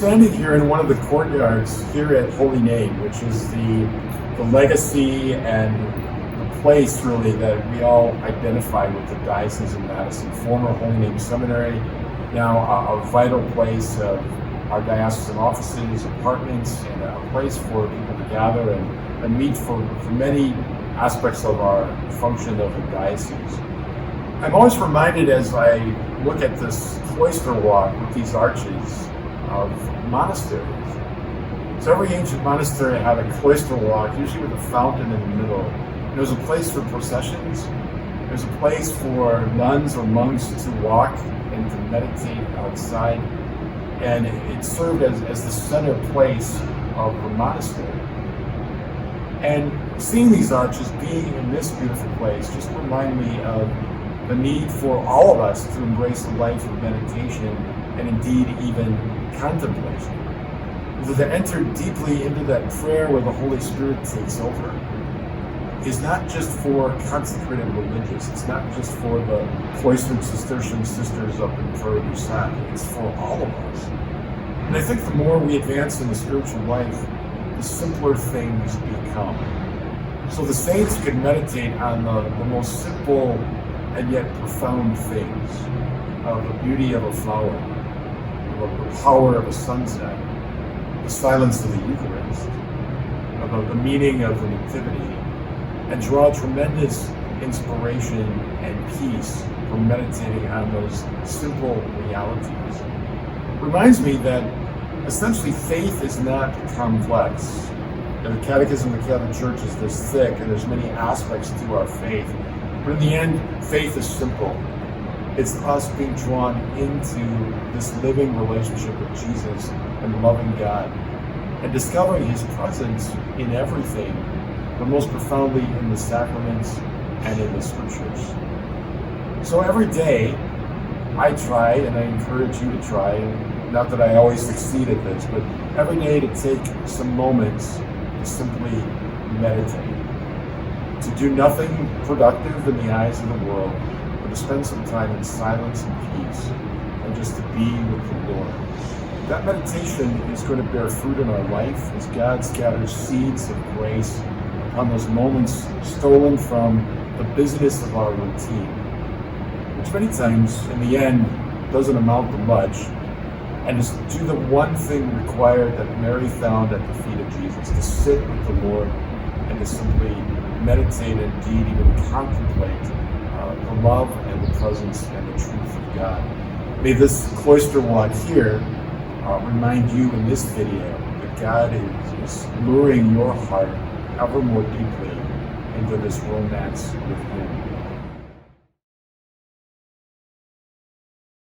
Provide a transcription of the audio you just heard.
standing here in one of the courtyards here at Holy Name, which is the legacy and the place really that we all identify with the Diocese of Madison, former Holy Name Seminary, now a vital place of our diocesan offices, apartments, and a place for people to gather and meet for many aspects of our function of the diocese. I'm always reminded as I look at this cloister walk with these arches of monasteries. So every ancient monastery had a cloister walk, usually with a fountain in the middle. And there was a place for processions. There's a place for nuns or monks to walk and to meditate outside. And it served as the center place of the monastery. And seeing these arches, being in this beautiful place, just remind me of the need for all of us to embrace a life of meditation and indeed even contemplation. To enter deeply into that prayer where the Holy Spirit takes over is not just for consecrated religious, it's not just for the cloistered Cistercian sisters up in Prairie du Sac, it's for all of us. And I think the more we advance in the spiritual life, the simpler things become. So the saints could meditate on the most simple and yet profound things of the beauty of a flower, of the power of a sunset, the silence of the Eucharist, of the meaning of the Nativity, and draw tremendous inspiration and peace from meditating on those simple realities. Reminds me that essentially faith is not complex. The Catechism of the Catholic Church is this thick, and there's many aspects to our faith. But in the end, faith is simple. It's us being drawn into this living relationship with Jesus and loving God, and discovering His presence in everything, but most profoundly in the sacraments and in the Scriptures. So every day, I try, and I encourage you to try, and not that I always succeed at this, but every day to take some moments to simply meditate. To do nothing productive in the eyes of the world, but to spend some time in silence and peace, and just to be with the Lord. That meditation is going to bear fruit in our life as God scatters seeds of grace upon those moments stolen from the busyness of our routine, which many times, in the end, doesn't amount to much, and just do the one thing required that Mary found at the feet of Jesus, to sit with the Lord and to simply meditate, indeed even contemplate the love and the presence and the truth of God. May this cloister walk here remind you in this video that God is luring your heart ever more deeply into this romance with Him.